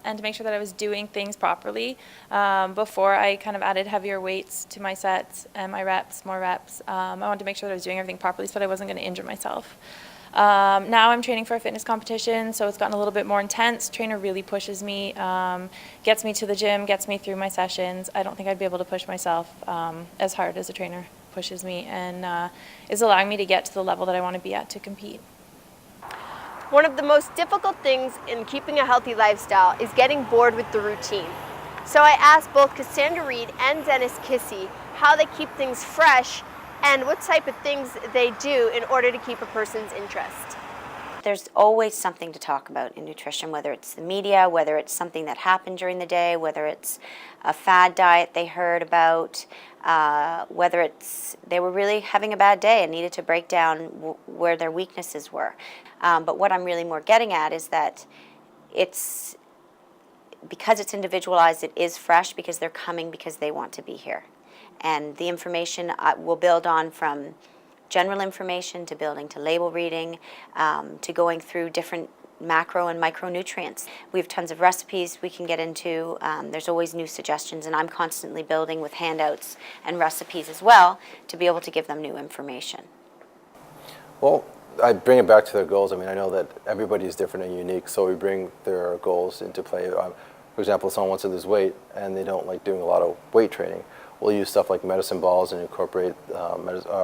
and to make sure that I was doing things properly. Before I kind of added heavier weights to my sets and my reps, more reps, I wanted to make sure that I was doing everything properly so that I wasn't going to injure myself. Now I'm training for a fitness competition, so it's gotten a little bit more intense. Trainer really pushes me, gets me to the gym, gets me through my sessions. I don't think I'd be able to push myself as hard as a trainer pushes me, and is allowing me to get to the level that I want to be at to compete. One of the most difficult things in keeping a healthy lifestyle is getting bored with the routine. So I asked both Cassandra Reed and Dennis Kissy how they keep things fresh and what type of things they do in order to keep a person's interest. There's always something to talk about in nutrition, whether it's the media, whether it's something that happened during the day, whether it's a fad diet they heard about, whether it's they were really having a bad day and needed to break down where their weaknesses were. But what I'm really more getting at is that it's, because it's individualized, it is fresh because they're coming because they want to be here. And the information will build on from general information to building to label reading, to going through different macro and micronutrients. We have tons of recipes we can get into. There's always new suggestions, and I'm constantly building with handouts and recipes as well to be able to give them new information. Well, I bring it back to their goals. I mean, I know that everybody is different and unique, so we bring their goals into play. For example, if someone wants to lose weight and they don't like doing a lot of weight training, we'll use stuff like medicine balls and incorporate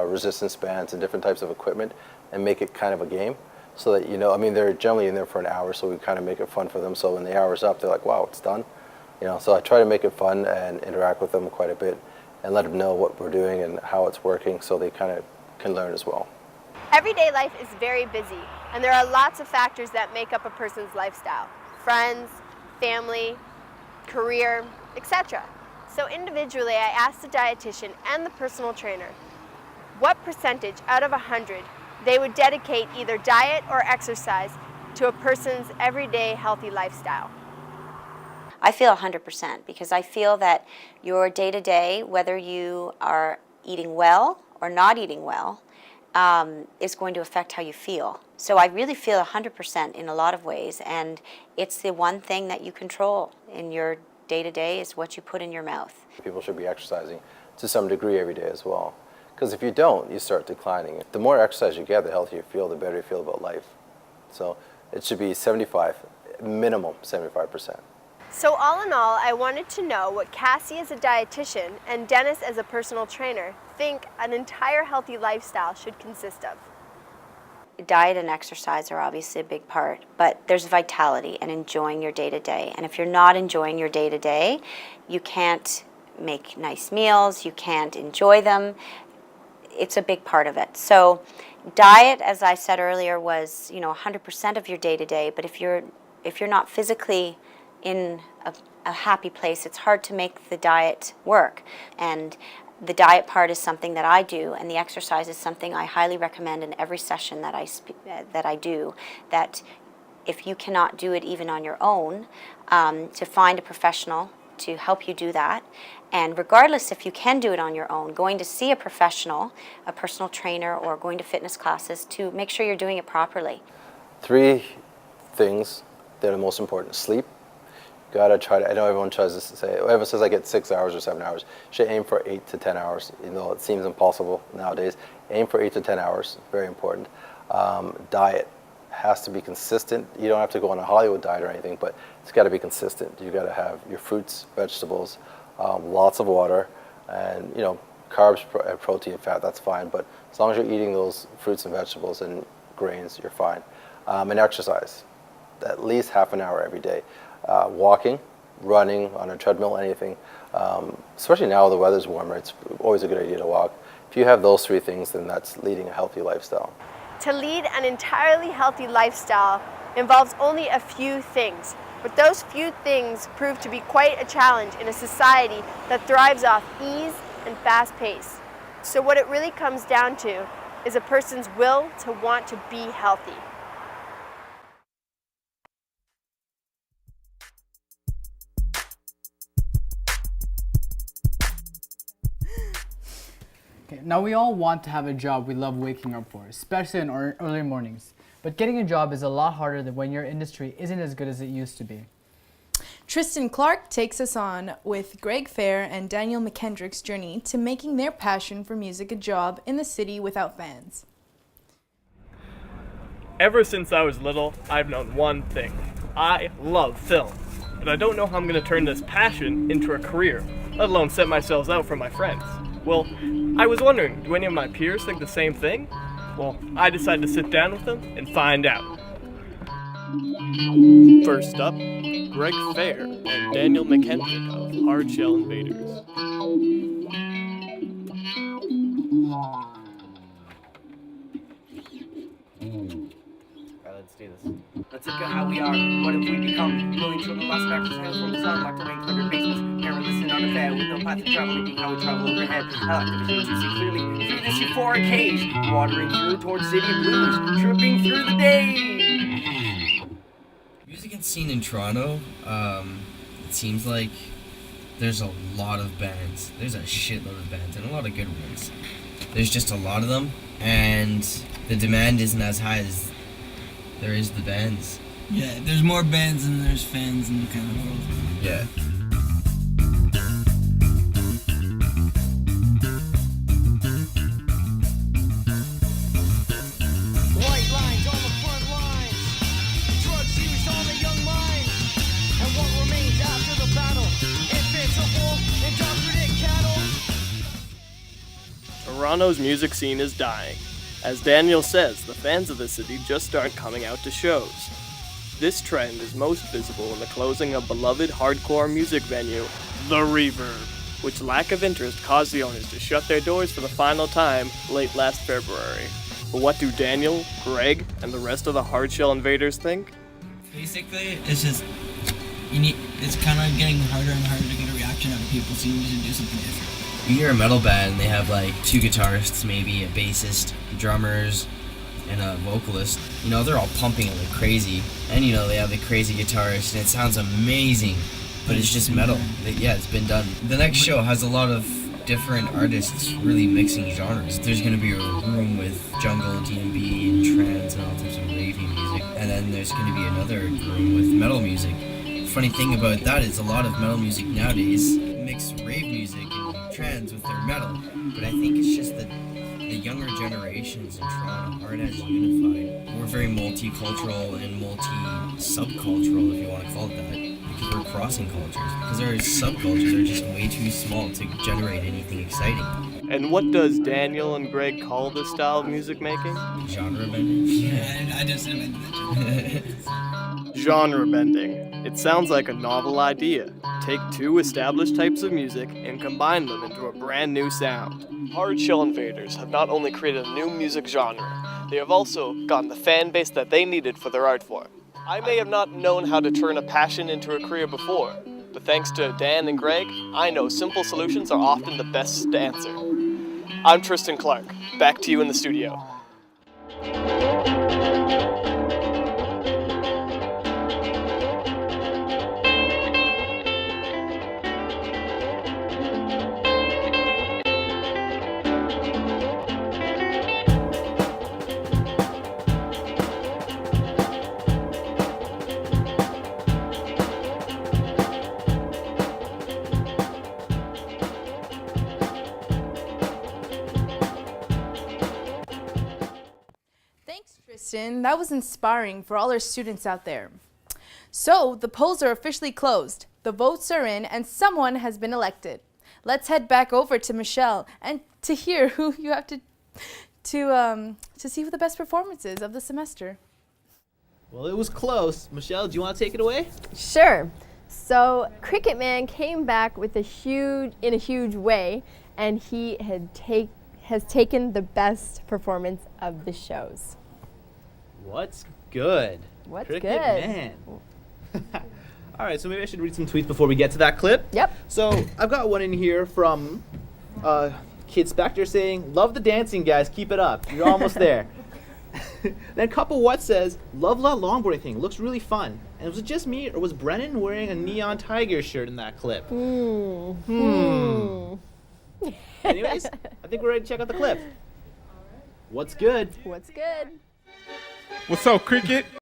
resistance bands and different types of equipment and make it kind of a game so that, I mean, they're generally in there for an hour, so we kind of make it fun for them. So when the hour's up, they're like, wow, it's done. So I try to make it fun and interact with them quite a bit and let them know what we're doing and how it's working so they kind of can learn as well. Everyday life is very busy, and there are lots of factors that make up a person's lifestyle: friends, family, career, etc. So individually, I asked the dietitian and the personal trainer what percentage out of 100 they would dedicate either diet or exercise to a person's everyday healthy lifestyle. I feel 100% because I feel that your day-to-day, whether you are eating well or not eating well, is going to affect how you feel. So I really feel 100% in a lot of ways, and it's the one thing that you control in your day-to-day is what you put in your mouth. People should be exercising to some degree every day as well, because if you don't, you start declining. The more exercise you get, the healthier you feel, the better you feel about life. So it should be 75, minimum 75%. So all in all, I wanted to know what Cassie as a dietitian and Dennis as a personal trainer think an entire healthy lifestyle should consist of. Diet and exercise are obviously a big part, but there's vitality and enjoying your day-to-day. And if you're not enjoying your day-to-day, you can't make nice meals, you can't enjoy them. It's a big part of it. So diet, as I said earlier, was 100% of your day-to-day, but if you're not physically in a happy place, it's hard to make the diet work. And the diet part is something that I do, and the exercise is something I highly recommend in every session that I do, that if you cannot do it even on your own, to find a professional to help you do that. And regardless if you can do it on your own, going to see a professional, a personal trainer, or going to fitness classes to make sure you're doing it properly. 3 things that are most important: sleep. Gotta try to, I know everyone tries to say, everyone says I get 6 hours or 7 hours. You should aim for 8 to 10 hours, even though it seems impossible nowadays. Aim for 8 to 10 hours, very important. Diet has to be consistent. You don't have to go on a Hollywood diet or anything, but it's gotta be consistent. You gotta have your fruits, vegetables, lots of water, and carbs, protein, fat, that's fine. But as long as you're eating those fruits and vegetables and grains, you're fine. And exercise, at least half an hour every day. Walking, running, on a treadmill, anything. Especially now the weather's warmer, it's always a good idea to walk. If you have those 3 things, then that's leading a healthy lifestyle. To lead an entirely healthy lifestyle involves only a few things, but those few things prove to be quite a challenge in a society that thrives off ease and fast pace. So what it really comes down to is a person's will to want to be healthy. Okay, now we all want to have a job we love waking up for, especially in early mornings. But getting a job is a lot harder than when your industry isn't as good as it used to be. Tristan Clark takes us on with Greg Fair and Daniel McKendrick's journey to making their passion for music a job in the city without fans. Ever since I was little, I've known one thing. I love film. But I don't know how I'm going to turn this passion into a career, let alone set myself out for my friends. Well, I was wondering, do any of my peers think the same thing? Well, I decided to sit down with them and find out. First up, Greg Fair and Daniel McKendrick of Hardshell Invaders. Let's do this. Let's look at how we are. What if we become willing to lost factors hands from the sun, like the rank under basements, never listen on the fair with no path to travel, making how we travel overhead. I like the vision to see clearly through this euphoric haze, watering through towards city blues, tripping through the day. Music scene in Toronto, it seems like there's a lot of bands. There's a shitload of bands and a lot of good ones. There's just a lot of them, and the demand isn't as high as there is the bands. Yeah, there's more bands than there's fans in the kind of world. Yeah. White lines on the front lines, drugs used on the young mind, and what remains after the battle, invincible, indoctrinate cattle. Toronto's music scene is dying. As Daniel says, the fans of the city just aren't coming out to shows. This trend is most visible in the closing of beloved hardcore music venue, The Reverb, which lack of interest caused the owners to shut their doors for the final time late last February. But what do Daniel, Greg, and the rest of the Hardshell Invaders think? Basically, it's just, it's kind of getting harder and harder to get a reaction out of people, so you need to do something different. You hear a metal band, they have like 2 guitarists, maybe a bassist, drummers, and a vocalist. You know, they're all pumping it like crazy. And you know, they have the crazy guitarist, and it sounds amazing, but it's just metal. Yeah, it's been done. The next show has a lot of different artists really mixing genres. There's going to be a room with jungle, D&B, and trance, and all types of ravey music. And then there's going to be another room with metal music. The funny thing about that is a lot of metal music nowadays mix rave music and trance with their metal. But I think it's just that the younger generations in Toronto aren't as unified. We're very multicultural and multi-subcultural, if you want to call it that, because we're crossing cultures. Because our subcultures are just way too small to generate anything exciting. And what does Daniel and Greg call this style of music making? Genre bending? Yeah, I just invented that. Genre bending. It sounds like a novel idea. Take 2 established types of music and combine them into a brand new sound. Hardshell Invaders have not only created a new music genre, they have also gotten the fan base that they needed for their art form. I may have not known how to turn a passion into a career before, but thanks to Dan and Greg, I know simple solutions are often the best answer. I'm Tristan Clark. Back to you in the studio. That was inspiring for all our students out there. So, the polls are officially closed, the votes are in, and someone has been elected. Let's head back over to Michelle and to hear who you have to see who the best performance is of the semester. Well, it was close. Michelle, do you want to take it away? Sure. So, Cricket Man came back with in a huge way, and he has taken the best performance of the shows. What's good? What's Cricket good? Man. All right, so maybe I should read some tweets before we get to that clip. Yep. So I've got one in here from Kid Spector saying, "Love the dancing, guys. Keep it up. You're almost there." Then Couple What says, "Love that longboarding thing. Looks really fun." And was it just me, or was Brennan wearing a neon tiger shirt in that clip? Anyways, I think we're ready to check out the clip. What's good? What's good? What's up, Cricket?